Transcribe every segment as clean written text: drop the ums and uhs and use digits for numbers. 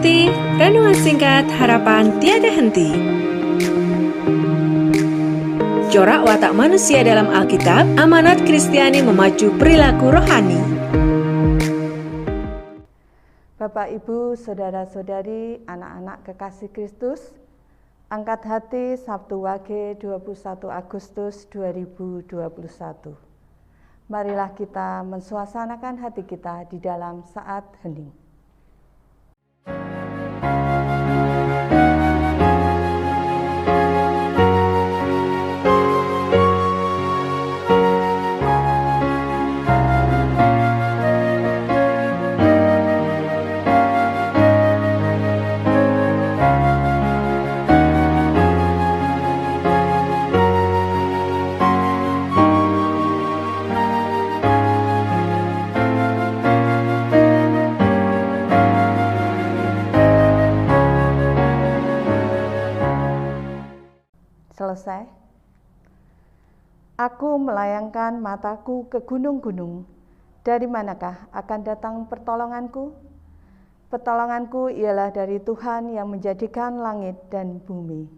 Ikuti renungan singkat harapan tiada henti. Corak watak manusia dalam Alkitab, amanat Kristiani memacu perilaku rohani. Bapak, Ibu, Saudara-saudari, anak-anak kekasih Kristus, angkat hati Sabtu Wage 21 Agustus 2021. Marilah kita mensuasanakan hati kita di dalam saat hening. Selesai. Aku melayangkan mataku ke gunung-gunung. Dari manakah akan datang pertolonganku? Pertolonganku ialah dari Tuhan yang menjadikan langit dan bumi.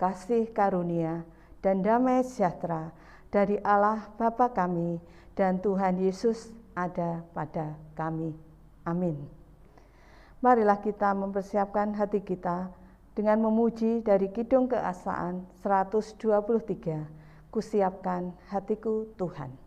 Kasih karunia dan damai sejahtera dari Allah Bapa kami dan Tuhan Yesus ada pada kami. Amin. Marilah kita mempersiapkan hati kita dengan memuji dari Kidung Keasaan 123, Kusiapkan hatiku Tuhan.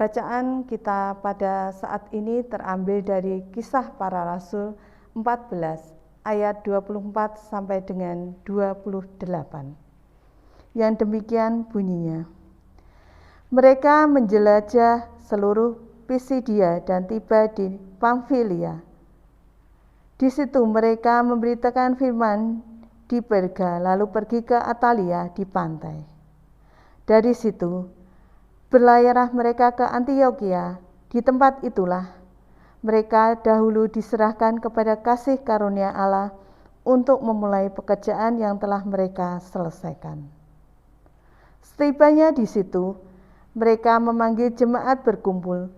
Bacaan kita pada saat ini terambil dari Kisah Para Rasul 14 ayat 24 sampai dengan 28. Yang demikian bunyinya. Mereka menjelajah seluruh Pisidia dan tiba di Pamfilia. Di situ mereka memberitakan firman di Perga, lalu pergi ke Atalia di pantai. Dari situ berlayarlah mereka ke Antiokhia. Di tempat itulah mereka dahulu diserahkan kepada kasih karunia Allah untuk memulai pekerjaan yang telah mereka selesaikan. Setibanya di situ, mereka memanggil jemaat berkumpul.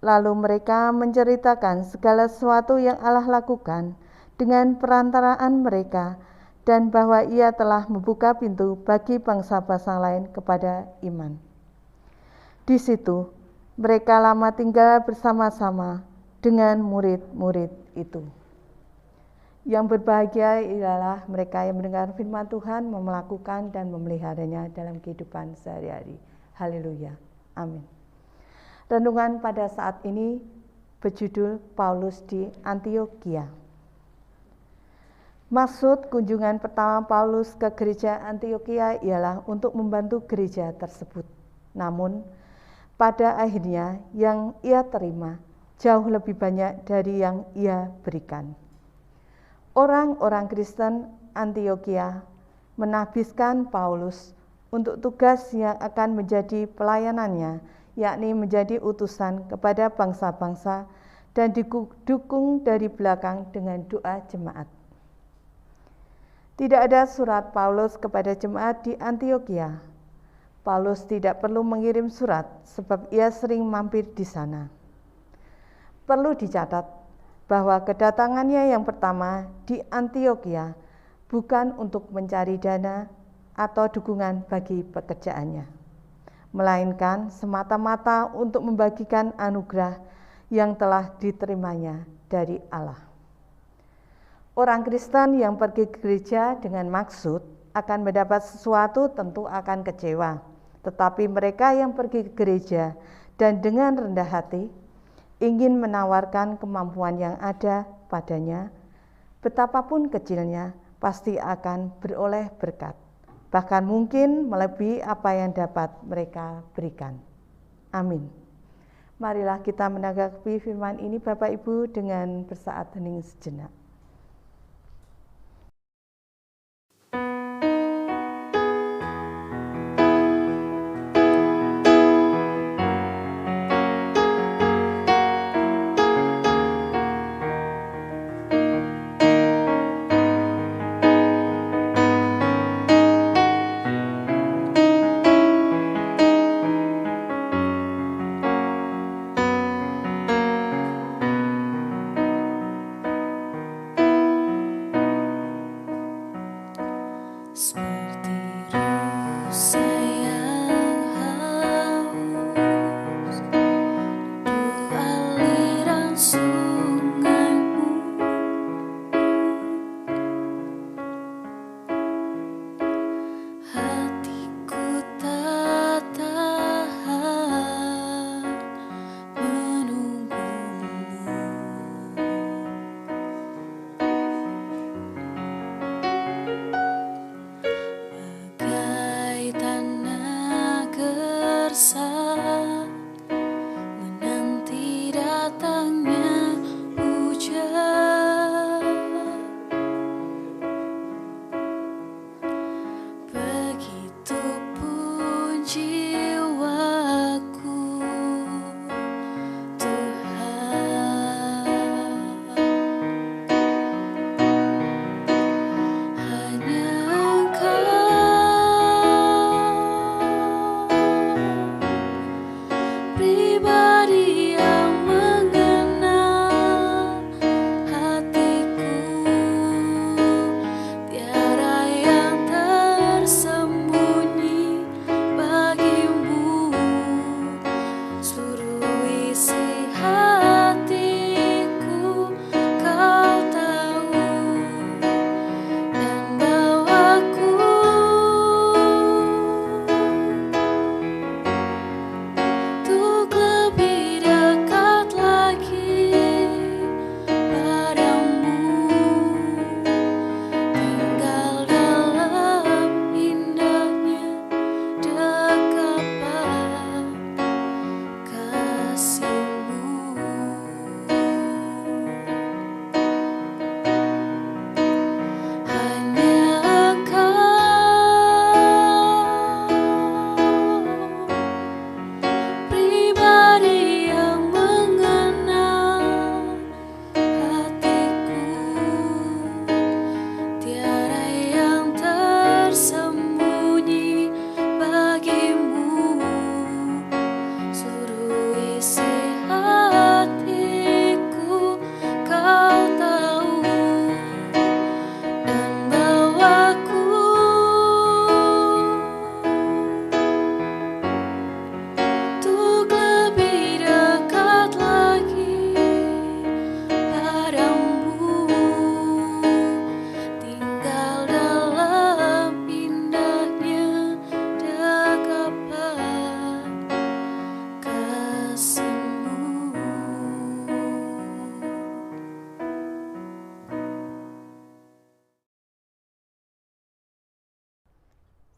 Lalu mereka menceritakan segala sesuatu yang Allah lakukan dengan perantaraan mereka dan bahwa Ia telah membuka pintu bagi bangsa-bangsa lain kepada iman. Di situ mereka lama tinggal bersama-sama dengan murid-murid itu. Yang berbahagia ialah mereka yang mendengar firman Tuhan, melakukan dan memeliharanya dalam kehidupan sehari-hari. Haleluya. Amin. Renungan pada saat ini berjudul Paulus di Antiokhia. Maksud kunjungan pertama Paulus ke gereja Antiokhia ialah untuk membantu gereja tersebut. Namun, pada akhirnya yang ia terima jauh lebih banyak dari yang ia berikan. Orang-orang Kristen Antiokhia menahbiskan Paulus untuk tugas yang akan menjadi pelayanannya, yakni menjadi utusan kepada bangsa-bangsa dan didukung dari belakang dengan doa jemaat. Tidak ada surat Paulus kepada jemaat di Antiokhia. Paulus tidak perlu mengirim surat sebab ia sering mampir di sana. Perlu dicatat bahwa kedatangannya yang pertama di Antiokhia bukan untuk mencari dana atau dukungan bagi pekerjaannya, melainkan semata-mata untuk membagikan anugerah yang telah diterimanya dari Allah. Orang Kristen yang pergi ke gereja dengan maksud akan mendapat sesuatu tentu akan kecewa. Tetapi mereka yang pergi ke gereja dan dengan rendah hati ingin menawarkan kemampuan yang ada padanya, betapapun kecilnya pasti akan beroleh berkat. Bahkan mungkin melebihi apa yang dapat mereka berikan. Amin. Marilah kita menanggapi firman ini Bapak Ibu dengan bersaat hening sejenak.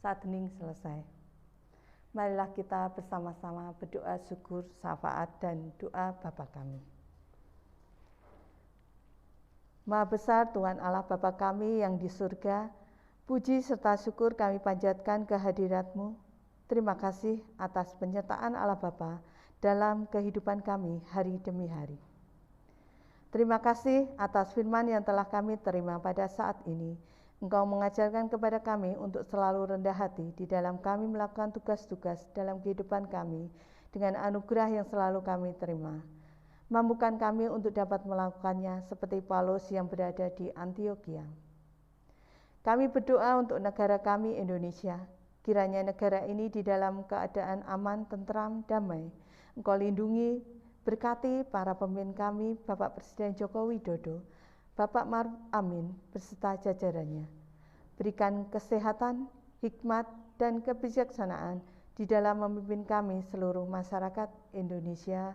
saat hening selesai. Marilah kita bersama-sama berdoa syukur, syafaat, dan doa Bapa kami. Maha besar Tuhan Allah Bapa kami yang di surga, puji serta syukur kami panjatkan kehadirat-Mu. Terima kasih atas penyertaan Allah Bapa dalam kehidupan kami hari demi hari. Terima kasih atas firman yang telah kami terima pada saat ini. Engkau mengajarkan kepada kami untuk selalu rendah hati di dalam kami melakukan tugas-tugas dalam kehidupan kami dengan anugerah yang selalu kami terima. Mampukan kami untuk dapat melakukannya seperti Paulus yang berada di Antiokhia. Kami berdoa untuk negara kami Indonesia. Kiranya negara ini di dalam keadaan aman, tentram, damai. Engkau lindungi, berkati para pemimpin kami, Bapak Presiden Joko Widodo, Bapak Maruf Amin beserta jajarannya. Berikan kesehatan, hikmat, dan kebijaksanaan di dalam memimpin kami seluruh masyarakat Indonesia,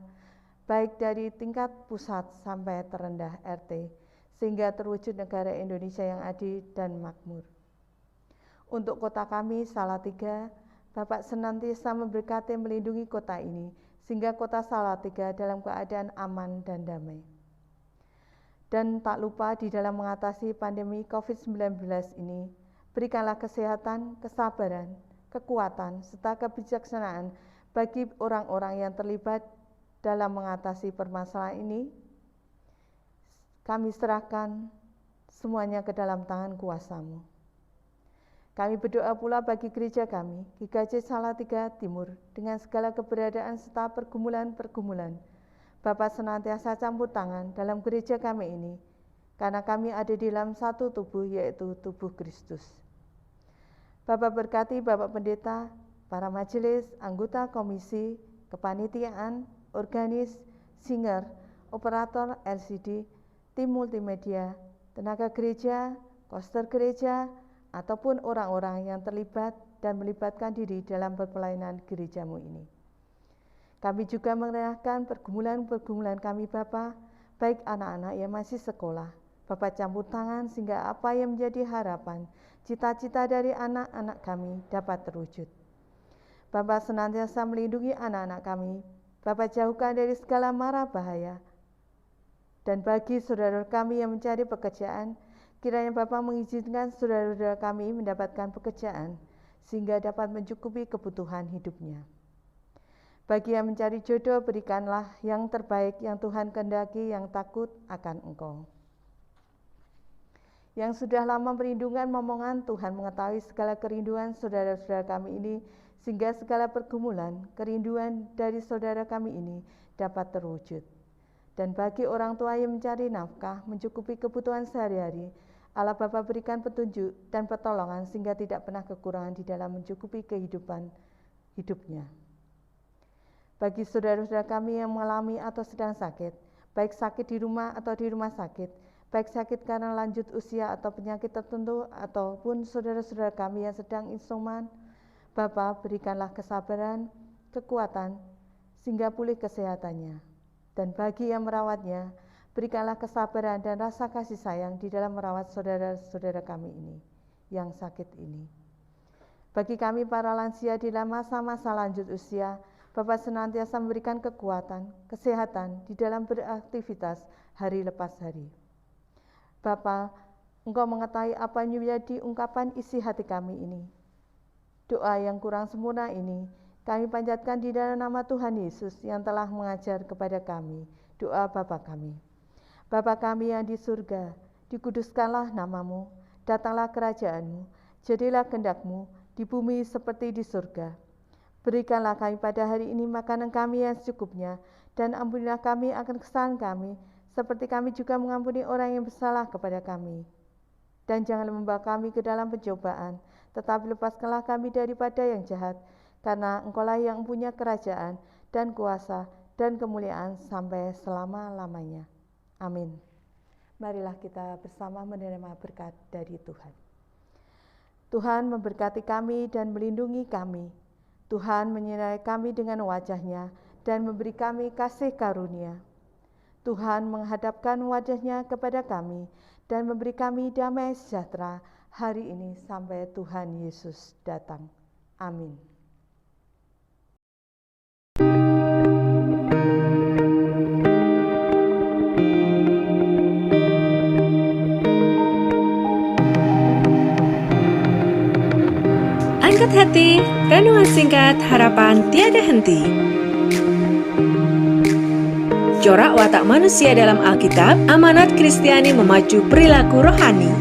baik dari tingkat pusat sampai terendah RT, sehingga terwujud negara Indonesia yang adil dan makmur. Untuk kota kami Salatiga, Bapak senantiasa memberkati melindungi kota ini, sehingga kota Salatiga dalam keadaan aman dan damai. Dan tak lupa di dalam mengatasi pandemi COVID-19 ini, berikanlah kesehatan, kesabaran, kekuatan, serta kebijaksanaan bagi orang-orang yang terlibat dalam mengatasi permasalahan ini. Kami serahkan semuanya ke dalam tangan kuasa-Mu. Kami berdoa pula bagi gereja kami, GKJ Salatiga Timur, dengan segala keberadaan serta pergumulan-pergumulan. Bapak senantiasa campur tangan dalam gereja kami ini, karena kami ada di dalam satu tubuh, yaitu tubuh Kristus. Bapak berkati Bapak Pendeta, para majelis, anggota komisi, kepanitiaan, organis, singer, operator LCD, tim multimedia, tenaga gereja, koster gereja, ataupun orang-orang yang terlibat dan melibatkan diri dalam pelayanan gereja-Mu ini. Kami juga menyerahkan pergumulan-pergumulan kami Bapa, baik anak-anak yang masih sekolah. Bapak campur tangan sehingga apa yang menjadi harapan, cita-cita dari anak-anak kami dapat terwujud. Bapak senantiasa melindungi anak-anak kami. Bapak jauhkan dari segala mara bahaya. Dan bagi saudara kami yang mencari pekerjaan, kiranya Bapak mengizinkan saudara-saudara kami mendapatkan pekerjaan, sehingga dapat mencukupi kebutuhan hidupnya. Bagi yang mencari jodoh, berikanlah yang terbaik yang Tuhan kehendaki, yang takut akan Engkau. Yang sudah lama perlindungan momongan, Tuhan mengetahui segala kerinduan saudara-saudara kami ini, sehingga segala pergumulan, kerinduan dari saudara kami ini dapat terwujud. Dan bagi orang tua yang mencari nafkah, mencukupi kebutuhan sehari-hari, Allah Bapa berikan petunjuk dan pertolongan sehingga tidak pernah kekurangan di dalam mencukupi kehidupan hidupnya. Bagi saudara-saudara kami yang mengalami atau sedang sakit, baik sakit di rumah atau di rumah sakit, baik sakit karena lanjut usia atau penyakit tertentu, ataupun saudara-saudara kami yang sedang isoman, Bapa berikanlah kesabaran, kekuatan, sehingga pulih kesehatannya. Dan bagi yang merawatnya, berikanlah kesabaran dan rasa kasih sayang di dalam merawat saudara-saudara kami ini, yang sakit ini. Bagi kami para lansia di dalam masa-masa lanjut usia, Bapak senantiasa memberikan kekuatan, kesehatan di dalam beraktivitas hari lepas hari. Bapa, Engkau mengetahui apa yang menjadi ungkapan isi hati kami ini. Doa yang kurang sempurna ini, kami panjatkan di dalam nama Tuhan Yesus yang telah mengajar kepada kami. Doa Bapa kami. Bapa kami yang di surga, dikuduskanlah nama-Mu, datanglah kerajaan-Mu, jadilah kehendak-Mu di bumi seperti di surga. Berikanlah kami pada hari ini makanan kami yang secukupnya, dan ampunilah kami akan kesalahan kami, seperti kami juga mengampuni orang yang bersalah kepada kami. Dan janganlah membawa kami ke dalam pencobaan, tetapi lepaskanlah kami daripada yang jahat, karena Engkau-lah yang mempunyai kerajaan dan kuasa dan kemuliaan sampai selama-lamanya. Amin. Marilah kita bersama menerima berkat dari Tuhan. Tuhan memberkati kami dan melindungi kami. Tuhan menyinari kami dengan wajah-Nya dan memberi kami kasih karunia. Tuhan menghadapkan wajah-Nya kepada kami dan memberi kami damai sejahtera. hari ini sampai Tuhan Yesus datang. Amin. Angkat hati, renungan singkat harapan tiada henti. Corak watak manusia dalam Alkitab, amanat Kristiani memacu perilaku rohani.